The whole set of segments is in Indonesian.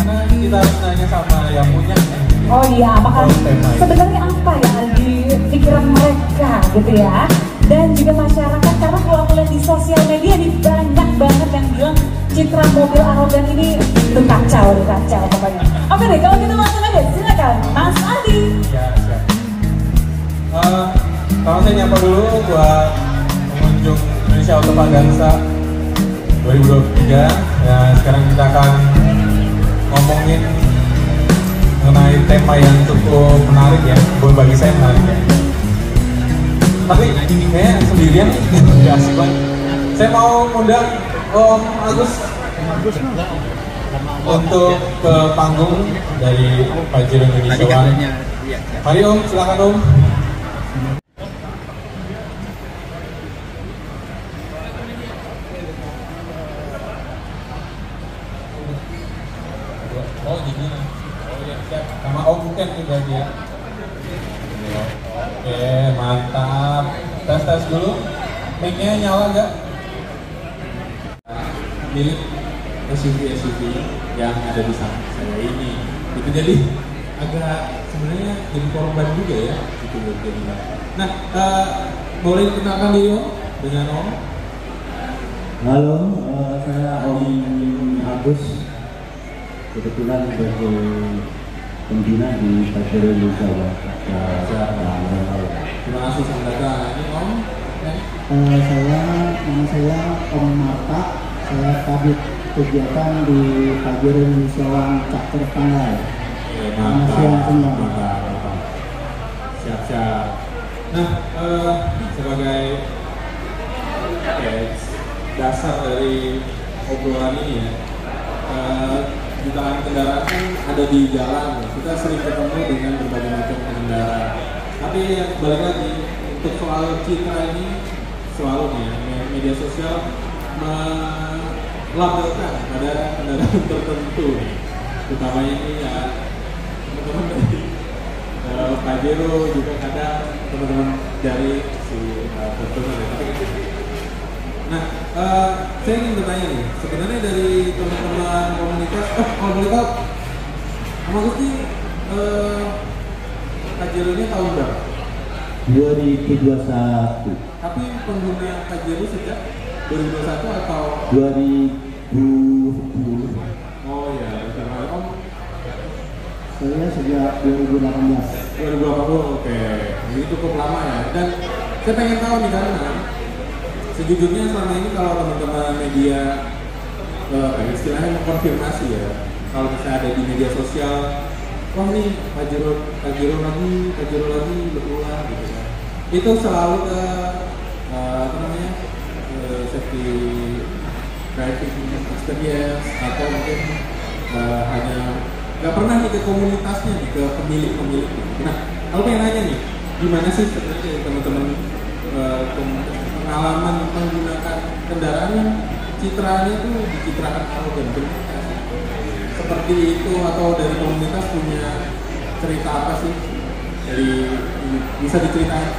karena kita harus nanya sama yang punya. Oh iya, apakah sebenarnya apa yang ada di pikiran mereka gitu ya? Dan juga masyarakat, karena kalau aku lihat di sosial media nih banyak banget yang bilang citra mobil arogan ini tuh kacau pokoknya. Oke deh, kalau kita langsung aja, silakan Mas Adi. Ya, siap. Kalau saya nyapa dulu buat pengunjung Indonesia Auto Pagansa 2023. Ya, sekarang kita akan ngomongin mengenai tema yang cukup menarik ya, buat bagi saya menarik ya. Tapi kayaknya sendirian nih, asik banget. Saya mau undang Om Agus untuk ke panggung dari Pajero Indonesia One. Mari Om, silakan Om. Oh gini. Oh iya, siap. Sama Om mungkin juga dia. Oke, mantap. Tes dulu. Mic-nya nyala nggak? Milik SUV yang ada di samping saya ini. Itu jadi agak sebenarnya jadi korban juga ya. Itu jadi. Nah, boleh kenalkan diri Om dengan Om? Halo, saya Om Agus. Kebetulan sebagai pembina di Pajero Indonesia One. Terima kasih sudah datang. Ini Om. Nama saya Om Marta. Saya kabit kegiatan di Pajero Indonesia One Chapter Tanggal. Mantap. Siap. Nah, sebagai dasar dari obrolan ini ya, jutaan kendaraan kan ada di jalan, kita sering ketemu dengan berbagai macam pengendara. Tapi yang balik lagi untuk soal citra ini selalu nih media sosial melabelkan pada kendaraan tertentu, utamanya ini ya teman-teman dari Pajero, juga kadang teman-teman dari si teman-teman ya. Nah, saya ingin bertanya nih, sebenarnya dari teman-teman komunitas, kalau boleh tahu, Om Agus ini Pajero ini tahun berapa? 2021. Tapi pengguna Pajero sejak 2021 atau? 2010. Oh ya, betul. Om? Saya sejak 2018. 2020, oke. Jadi cukup lama ya. Dan saya pengen tahu nih karena sejujurnya selama ini kalau teman-teman media istilahnya mengkonfirmasi ya, kalau misalnya ada di media sosial, wah nih Pajero lagi berulang gitu kan, itu selalu ke safety driving experience atau mungkin hanya nggak pernah nih ke komunitasnya nih, ke pemilik. Nah, kalau pengen nanya nih, gimana sih sebenarnya teman-teman pengalaman menggunakan kendaraan yang citranya itu dicitrakan arogan, seperti itu, atau dari komunitas punya cerita apa sih dari bisa diceritain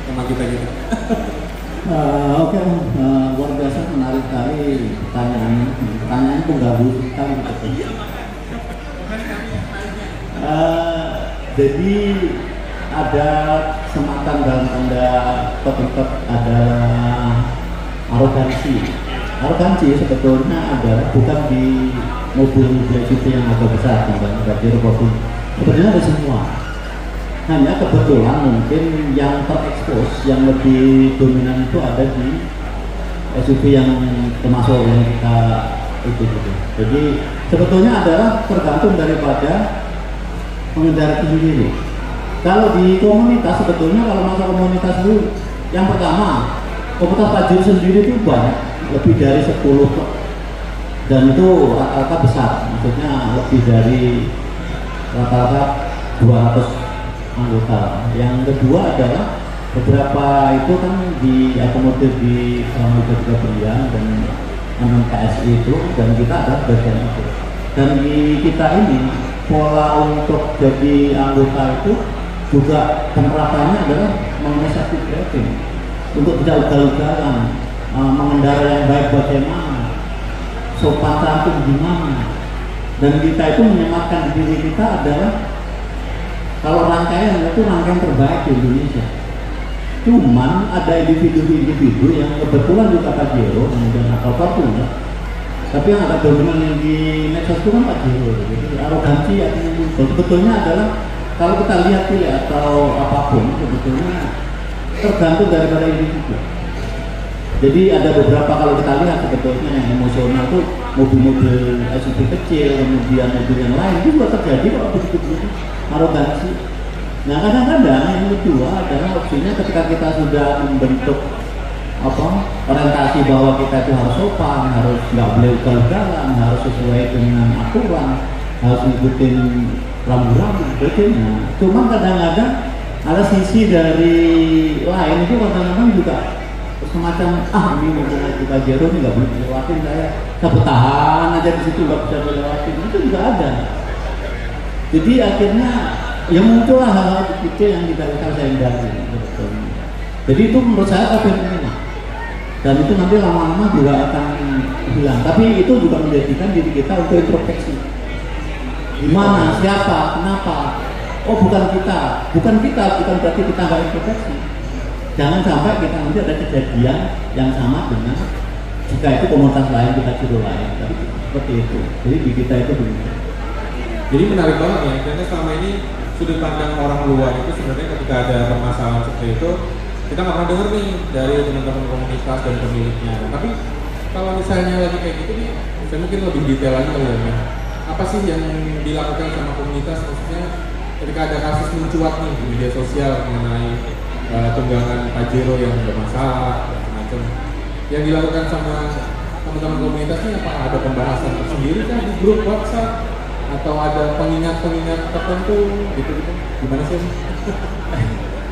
sama kita gitu? Oke, luar biasa, menarik sekali pertanyaan itu gabus sekali gitu. Jadi ada semacam dalam tanda petik adalah arogansi sebetulnya adalah bukan di mobil-mobil SUV yang agak besar, sebenarnya ada semua. Hanya kebetulan mungkin yang terekspos, yang lebih dominan itu ada di SUV yang termasuk yang kita itu. Jadi sebetulnya adalah tergantung daripada pengendara itu sendiri. Kalau di komunitas, sebetulnya kalau masa komunitas itu, yang pertama komunitas Pajero sendiri itu banyak, lebih dari 10 dan itu rata-rata besar, maksudnya lebih dari rata-rata 200 anggota. Yang kedua adalah beberapa itu kan diakomodir di Mega Berlian dan MMKSI itu, dan kita ada bagian itu. Dan di kita ini pola untuk jadi anggota itu juga penerapannya adalah mengenai safety driving, untuk tidak ugal-ugalan, mengendara yang baik bagaimana, sopan santun gimana, Dan kita itu menyematkan diri kita adalah kalau rangkaian itu rangkaian terbaik di Indonesia. Cuman ada individu-individu yang kebetulan juga Pajero, kemudian atau Fortuner, tapi yang agak dominan yang di medsos itu kan Pajero. Jadi arogansi yang sebetulnya adalah kalau kita lihat ya atau apapun sebetulnya tergantung daripada individu. Jadi ada beberapa kalau kita lihat sebetulnya yang emosional tuh mobil-mobil SUV kecil, kemudian mobil yang lain itu juga terjadi kalau begitu arogansi. Nah kadang-kadang yang kedua adalah opsinya ketika kita sudah membentuk orientasi bahwa kita itu harus sopan, harus nggak boleh ugal-ugalan, harus sesuai dengan aturan, harus ngikutin rambu-rambu sebagainya. Cuma kadang-kadang ada sisi dari lain itu kadang-kadang juga semacam ini mobil Pajero ini nggak boleh dilewatin, saya bertahan aja di situ nggak bisa dilewatin, itu juga ada. Jadi akhirnya ya muncullah hal-hal kecil yang tidak bisa saya hindari. Jadi itu menurut saya ini, dan itu nanti lama-lama juga akan hilang. Tapi itu juga menjadikan diri kita untuk introspeksi. Gimana, siapa, kenapa? Oh bukan kita, bukan berarti kita nggak introspeksi. Jangan sampai kita nanti ada kejadian yang sama dengan jika itu komunitas lain, kita ciro lain. Tapi seperti itu. Jadi di kita itu begitu. Jadi menarik banget ya, karena selama ini sudut pandang orang luar itu sebenarnya ketika ada permasalahan seperti itu kita nggak pernah dengar nih dari teman-teman komunitas dan pemiliknya. Tapi kalau misalnya lagi kayak gitu nih, saya mungkin lebih detail lagi kali ya. Apa sih yang dilakukan sama komunitas, maksudnya ketika ada kasus mencuat nih di media sosial mengenai tunggangan Pajero yang bermasalah dan macam, yang dilakukan sama teman-teman komunitas ini apa ada pembahasan tersendiri kan di grup WhatsApp atau ada pengingat-pengingat tertentu gitu? Gimana sih?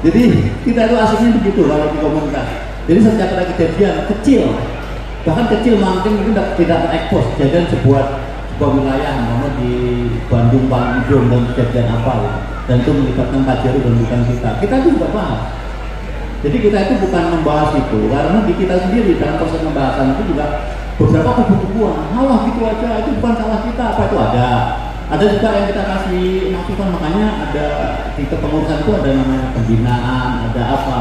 Jadi kita itu aslinya begitu kalau di komunitas. Jadi setiap ada kejadian kecil, bahkan kecil mungkin tidak terekspos, kejadian sebuah wilayah, nama di Bandung, Paling Ujung dan kejadian apa ya, dan itu melibatkan Pajero dan bukan kita. Kita itu juga bahas. Jadi kita itu bukan membahas itu, karena di kita sendiri dalam proses pembahasan itu juga beberapa kebutuhan, malah gitu aja, itu bukan salah kita, apa itu ada. Ada juga yang kita kasih masukan, makanya ada di kepengurusan itu ada namanya pembinaan, ada apa.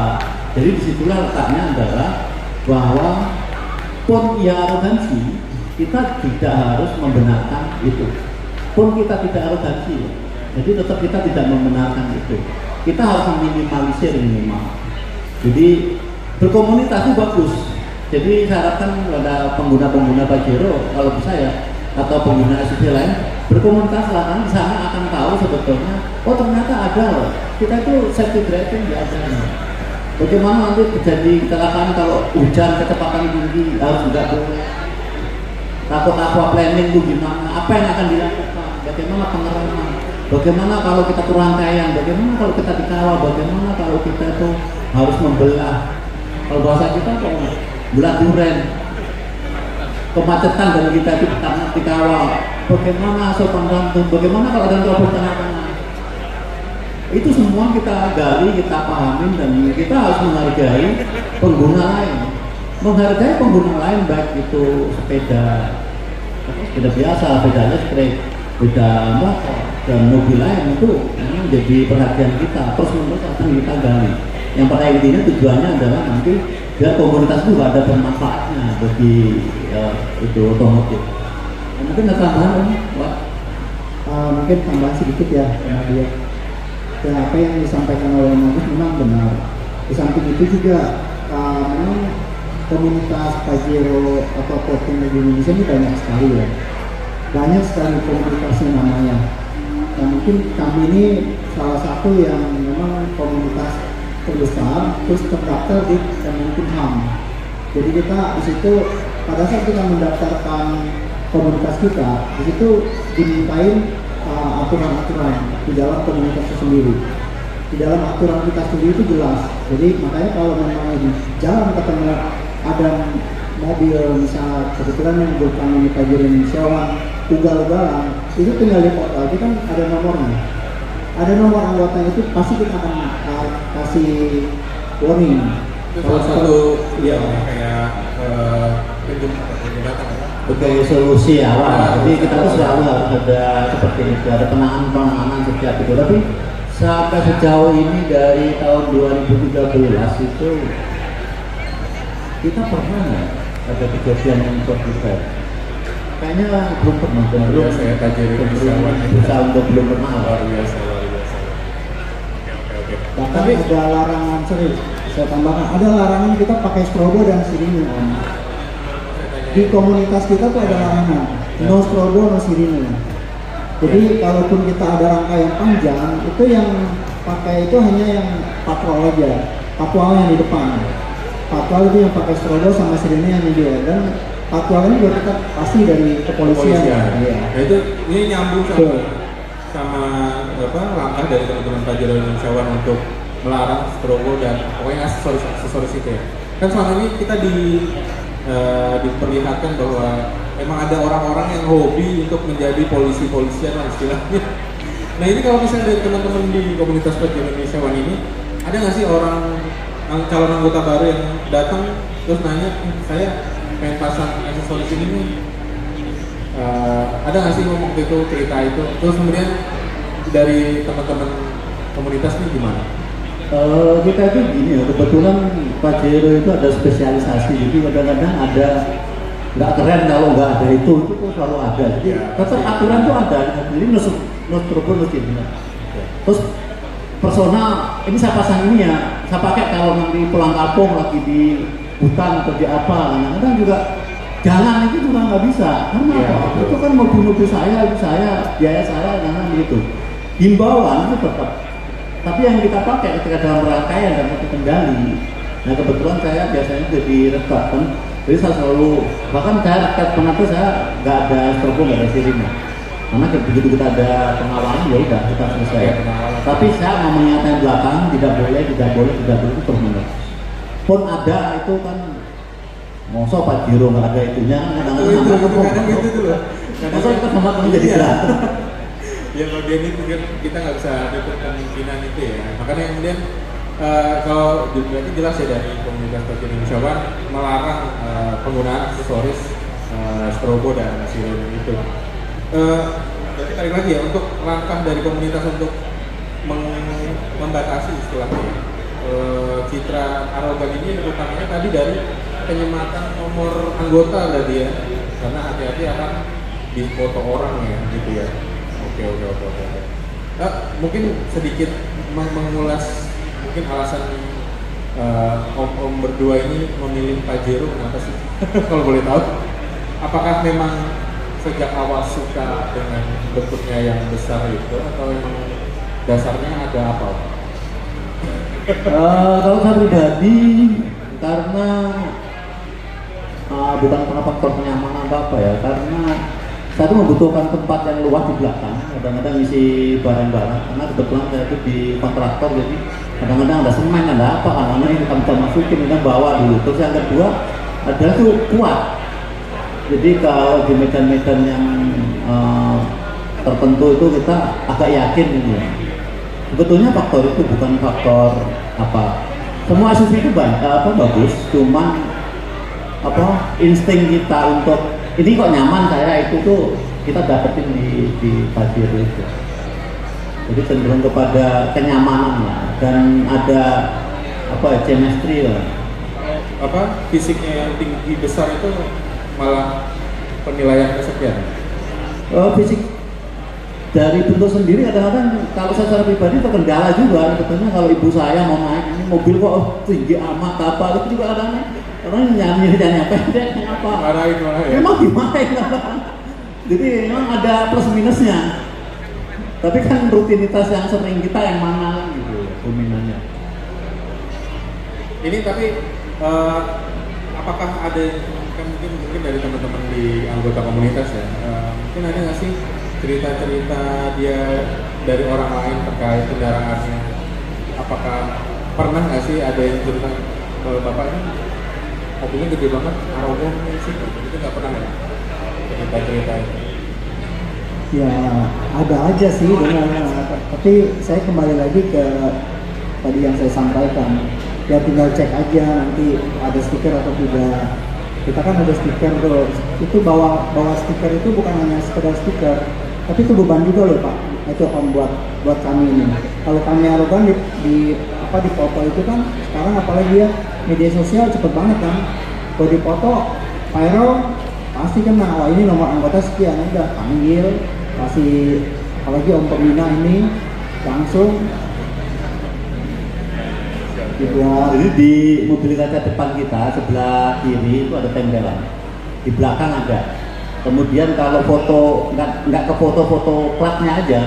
Jadi disitulah letaknya adalah bahwa pun ia arogansi, kita tidak harus membenarkan itu. Pun kita tidak arogansi, jadi tetap kita tidak membenarkan itu. Kita harus meminimalisir minimal. Jadi berkomunitas itu bagus. Jadi saya harapkan pada pengguna-pengguna Pajero kalau bisa ya, atau pengguna SUV lain berkomunitas lah, kan di sana akan tahu sebetulnya oh ternyata ada loh, kita itu safety driving nggak ada. Bagaimana nanti terjadi kecelakaan kalau hujan kecepatan tinggi, harus nggak boleh. Takut aqua planning itu gimana, apa yang akan dilakukan, bagaimana pengereman, bagaimana kalau kita kurang rangkaian, bagaimana kalau kita dikawal, bagaimana kalau kita itu harus membelah, kalau bahasa kita kalau belah duren, kemacetan dan kita itu karena dikawal, bagaimana sopan santun, bagaimana kalau ada telepon tengah-tengah, itu semua kita gali, kita pahamin, dan kita harus menghargai pengguna lain. Menghargai pengguna lain, baik itu sepeda biasa, sepedanya sepeda motor dan mobil lain, itu menjadi perhatian kita, terus menerus akan kita gali. Yang pada intinya tujuannya adalah nanti biar komunitas itu ada bermanfaatnya bagi itu otomotif. Mungkin ada tambahan, Pak? Mungkin tambahan sedikit ya, karena dia apa yang disampaikan oleh Mas memang benar. Di samping itu juga memang komunitas Pajero atau Fortuner di Indonesia ini banyak sekali ya, banyak sekali komunitasnya namanya. Nah mungkin kami ini salah satu yang memang komunitas terbesar, terus terdaftar di Kemenkumham. Jadi kita di situ pada saat kita mendaftarkan komunitas kita, di situ dimintain aturan-aturan di dalam komunitas itu sendiri. Di dalam aturan kita sendiri itu jelas. Jadi makanya kalau memang di jalan ketemu ada mobil misalnya kebetulan yang bertanggung jawab Pajero Indonesia ugal-ugalan, itu tinggal di foto aja kan ada nomornya. Ada nomor anggotanya, itu pasti kita akan kasih warning. Itu salah satu ya kayak penjelasan sebagai solusi awal. Jadi kita tuh selalu harus ada seperti itu, ada penanganan setiap itu. Tapi sampai sejauh ini dari tahun 2013 itu kita pernah nggak ada kejadian yang terlibat? Kayaknya belum pernah. Belum saya tajir berusaha untuk belum pernah. Luar biasa. Oke. Bahkan ada larangan, serius saya tambahkan, ada larangan kita pakai strobo dan sirine. Di komunitas kita tuh ada larangan, no strobo, no sirine. Jadi kalaupun kita ada rangkaian panjang, itu yang pakai itu hanya yang patrol aja, patwalnya di depan. Patwal itu yang pakai strobo sama sirine yang dia, dan patwal ini juga kita pasti dari kepolisian. Iya. Nah itu ini nyambung sama apa langkah dari teman-teman Pajero Indonesia One untuk melarang strobo dan pokoknya aksesoris itu ya. Kan selama ini kita diperlihatkan bahwa emang ada orang-orang yang hobi untuk menjadi polisian lah istilahnya. Nah ini kalau misalnya dari teman-teman di komunitas Pajero Indonesia One ini, ada nggak sih orang calon anggota baru yang datang terus nanya, saya pengen pasang aksesoris ini nih, ada nggak sih ngomong itu cerita itu, terus kemudian dari teman-teman komunitas ini gimana? Kita itu gini ya, kebetulan Pajero itu ada spesialisasi, jadi kadang-kadang ada nggak keren kalau nggak ada itu tuh selalu ada. Jadi tetap aturan tuh ada, jadi nus terus personal ini saya pasang ini ya, saya pakai kalau nanti pulang kampung lagi di hutan atau di apa, kadang-kadang juga jangan, itu juga nggak bisa, karena apa? Itu kan mobil saya, biaya saya, karena begitu. Himbauan itu tetap. Tapi yang kita pakai ketika dalam rangkaian dan satu kendali, nah kebetulan saya biasanya jadi redakan, jadi saya selalu, bahkan saya rekat pengatur saya nggak ada strobo, nggak ada sirine, karena begitu kita ada pengawalan ya udah kita selesai. Tapi saya mau mengingatkan belakang, tidak boleh itu terus menerus. Pun ada itu kan, masa Pajero nggak ada itunya, kadang-kadang gitu loh. masa kita sama jadi berat. Ya bagian itu kita nggak bisa ada kemungkinan itu ya. Makanya kemudian kalau berarti jelas ya dari komunitas Pajero Indonesia One melarang penggunaan aksesoris strobo dan sirine itu. Berarti balik lagi ya, untuk langkah dari komunitas untuk membatasi istilahnya citra arogan ini utamanya tadi dari penyematan nomor anggota tadi ya, karena hati-hati akan difoto orang ya gitu ya. Oke. Mungkin sedikit mengulas mungkin alasan om berdua ini memilih Pajero kenapa sih? Kalau boleh tahu, apakah memang sejak awal suka dengan bentuknya yang besar itu atau memang dasarnya ada apa? Kalau saya pribadi karena bukan karena faktor kenyamanan apa ya, karena saya tuh membutuhkan tempat yang luas di belakang, kadang-kadang isi barang-barang, karena kebetulan saya itu di kontraktor, jadi kadang-kadang ada semen, ada apa, kadang-kadang ini kita bisa masukin, kita bawa dulu. Terus yang kedua adalah tuh kuat, jadi kalau di medan-medan yang tertentu itu kita agak yakin gitu ya. Sebetulnya faktor itu bukan faktor apa, semua SUV itu bagus, cuman insting kita untuk ini kok nyaman saya itu tuh kita dapetin di Pajero itu. Jadi cenderung kepada kenyamanan lah, dan ada chemistry lah. Fisiknya yang tinggi besar itu malah penilaian kesekian. Fisik dari bentuk sendiri kadang-kadang kalau saya secara pribadi terkendala juga. Sebetulnya kalau ibu saya mau naik ini mobil kok tinggi amat apa, itu juga kadang-kadang orang nyanyi pendek apa? Marahin. Memang dimarahin kan. Jadi memang ada plus minusnya. Tapi kan rutinitas yang sering kita yang mana gitu dominannya. Ini tapi apakah ada kan mungkin dari teman-teman di anggota komunitas ya, mungkin ada nggak sih cerita-cerita dia dari orang lain terkait kendaraannya? Apakah pernah nggak sih ada yang cerita bapak ini mobilnya gede banget, arogan sih, itu nggak pernah ya cerita-cerita itu? Ya ada aja sih, tapi saya kembali lagi ke tadi yang saya sampaikan, ya tinggal cek aja nanti ada stiker atau tidak. kita kan ada stiker tuh, itu bawa stiker itu bukan hanya sekedar stiker, tapi itu beban juga loh Pak. Itu om buat kami ini. Kalau kami arogan di foto itu kan sekarang apalagi ya media sosial cepet banget kan. Kalau di foto viral pasti kena, wah ini nomor anggota sekian, udah panggil, kasih, apalagi om pembina ini langsung juga. Jadi di mobil kaca depan kita sebelah kiri itu ada tempelan, di belakang ada. Kemudian kalau foto nggak ke foto platnya aja,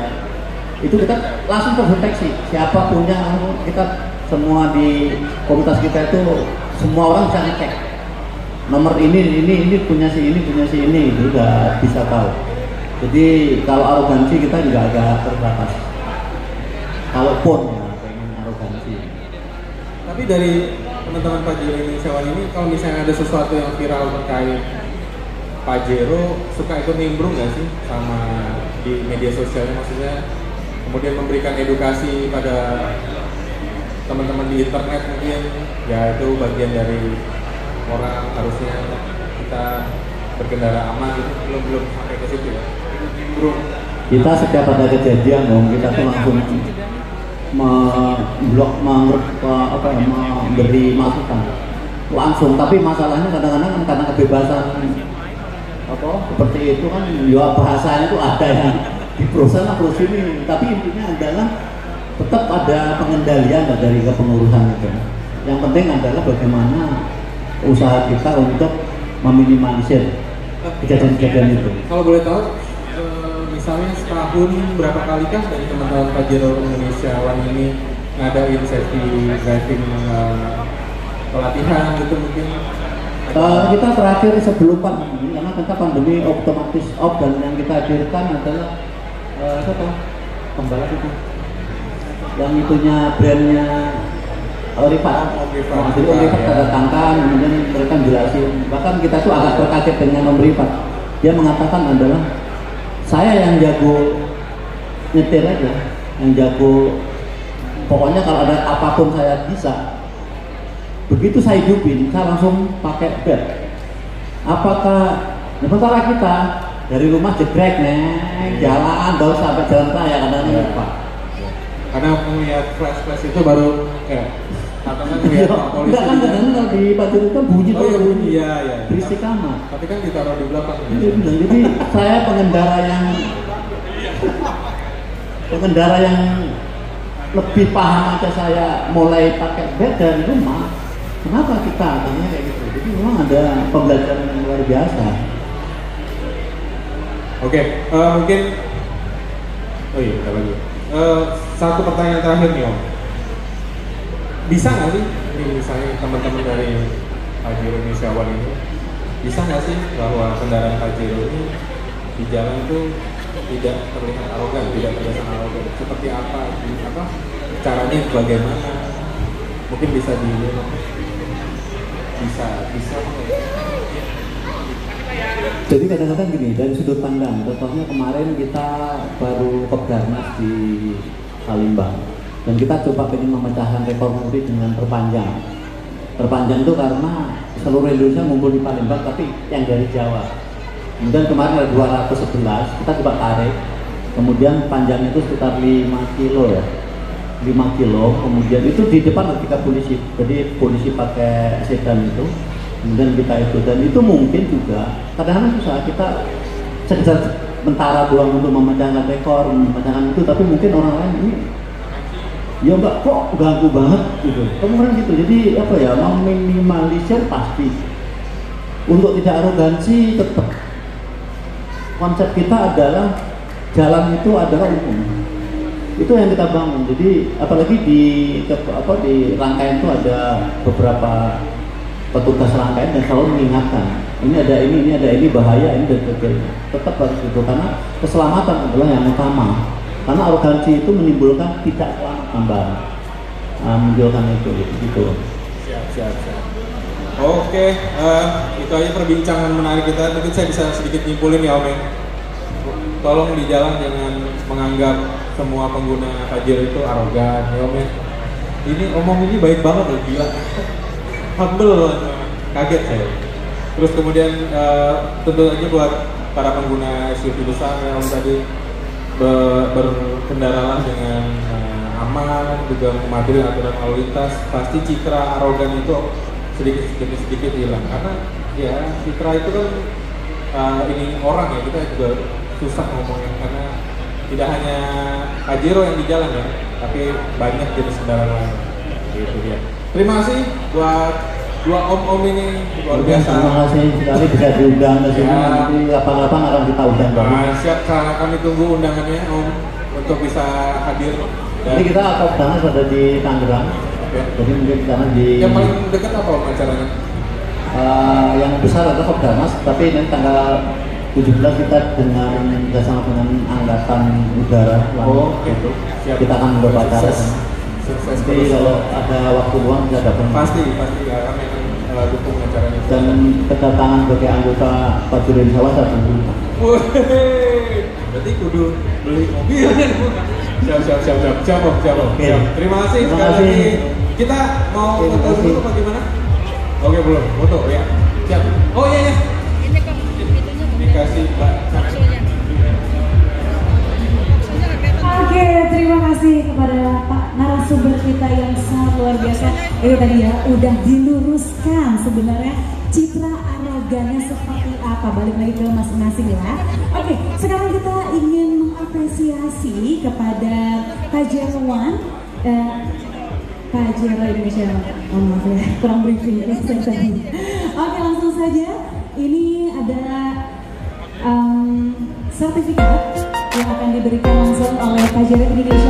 itu kita langsung terdeteksi siapa punya. Kita semua di komunitas kita itu semua orang bisa ngecek nomor ini punya si ini, itu udah bisa tahu. Jadi kalau arogansi kita juga agak terbatas. Kalau pun ya pengen arogansi. Tapi dari teman-teman Pajero Indonesiawan ini, kalau misalnya ada sesuatu yang viral terkait Pajero, suka ikut nimbrung nggak sih sama di media sosialnya, maksudnya kemudian memberikan edukasi pada teman-teman di internet mungkin, ya itu bagian dari orang harusnya kita berkendara aman gitu, belum sampai ke situ ya. Nimbrung. Kita setiap ada kejadian kita tuh langsung memberi masukan langsung, tapi masalahnya kadang-kadang karena kebebasan seperti itu kan, ya bahasanya itu ada yang diproses ini, tapi intinya adalah tetap ada pengendalian dari kepengurusan itu. Yang penting adalah bagaimana usaha kita untuk meminimalisir kejadian-kejadian itu. Kalau boleh tahu, misalnya setahun berapa kali kan dari teman-teman Pajero Indonesiawan ini ngadain safety driving pelatihan gitu mungkin? Kita terakhir sebelum pandemi, karena kita pandemi otomatis off, dan yang kita hadirkan adalah pembalap itu yang itunya brandnya Rifat. Jadi Rifat kita datangkan, kemudian mereka jelasin, bahkan kita tuh agak terkaget dengan Om Rifat. Dia mengatakan adalah saya yang jago nyetir aja, yang jago, pokoknya kalau ada apapun saya bisa. Begitu saya hidupin, saya langsung pakai bed. Apakah sementara kita dari rumah jegrek jalan terus sampai jalan raya kadang-kadang lupa. Karena melihat flash itu baru katanya melihat Pak polisi. Enggak kan kadang-kadang di Pajero itu bunyi tuh. Iya. Berisik amat. Tapi kan ditaruh di belakang. Jadi saya pengendara yang lebih paham aja, saya mulai pakai bed dari rumah. Kenapa kita katanya kayak gitu? Jadi memang ada pembelajaran yang luar biasa. Oke, mungkin kita lagi. Satu pertanyaan terakhir nih Om. Bisa nggak sih, ini misalnya teman-teman dari Pajero Indonesiawan ini, bisa nggak sih bahwa kendaraan Pajero ini di jalan itu tidak terlihat arogan, tidak terlihat arogan? Seperti apa caranya, bagaimana? Mungkin bisa bisa. Jadi kadang-kadang gini, dari sudut pandang, contohnya kemarin kita baru Kopdarnas di Palembang, dan kita coba pengen memecahkan rekor muri dengan perpanjang itu karena seluruh Indonesia ngumpul di Palembang, tapi yang dari Jawa. Kemudian kemarin ada 211, kita coba tarik, kemudian panjangnya itu sekitar 5 kilo ya, 5 kilo. Kemudian itu di depan ada 3 polisi, jadi polisi pakai sedan itu. Kemudian kita itu, dan itu mungkin juga kadang-kadang susah, kita sekedar mentara doang untuk memecahkan rekor, memecahkan itu, tapi mungkin orang lain ini ya enggak kok ganggu banget gitu, kemungkinan gitu. Jadi meminimalisir pasti, untuk tidak arogansi tetap konsep kita adalah jalan itu adalah umum, itu yang kita bangun. Jadi apalagi di rangkaian itu ada beberapa petugas rangkaian dan selalu mengingatkan ini ada ini bahaya, ini dan sebagainya. Tetap harus itu, karena keselamatan adalah yang utama. Karena arogansi itu menimbulkan tidak selamat tambahan, menimbulkan itu gitu. Siap. Oke, itu aja perbincangan menarik kita. Mungkin saya bisa sedikit nyimpulin ya Om. Tolong di jalan jangan menganggap semua pengguna Pajero itu arogan ya Om. Ini omong ini baik banget loh, gila. Humble banget, kaget saya. Terus kemudian tentu saja buat para pengguna SUV besar yang tadi berkendaralah dengan aman, juga mematuhi aturan lalu lintas. Pasti citra arogan itu sedikit hilang, karena ya citra itu kan ini orang ya, kita juga susah ngomongin karena tidak hanya Pajero yang di jalan ya, tapi banyak jenis kendaraan lain. Gitu ya. Terima kasih buat dua om-om ini, luar biasa. Terima kasih sekali bisa diundang ke sini. Nanti kapan-kapan akan kita undang lagi. Siap, kami tunggu undangannya om untuk bisa hadir. Jadi kita Kopdarnas ada di Tangerang. Oke. Jadi mungkin kita di. Yang paling dekat apa om acaranya? Yang besar adalah Kopdarnas, tapi nanti tanggal 17 kita bersama dengan Angkatan Udara. Gitu. Siap. Kita akan membuat acara. Sukses. Jadi kalau ada waktu luang bisa datang. Pasti ya, kami akan dukung acaranya. Dan kedatangan sebagai anggota Pajero Insya saya tunggu. Berarti kudu beli mobil. Siap. Oke. Terima kasih Terima sekali kasih. lagi. Kita mau foto dulu apa gimana? Oke, belum. Foto ya. Siap. Oh iya. Ini kok itunya Dikasih Mbak. Oke, terima kasih kepada Pak narasumber kita yang sangat luar biasa. Itu tadi ya, udah diluruskan sebenarnya citra arogannya seperti apa. Balik lagi ke masing-masing ya. Oke, sekarang kita ingin mengapresiasi kepada Pajero One, Pajero Indonesia. Oh maaf ya, kurang briefing ya tadi. Oke, langsung saja. Ini ada sertifikat yang akan diberikan langsung oleh Pajero Indonesia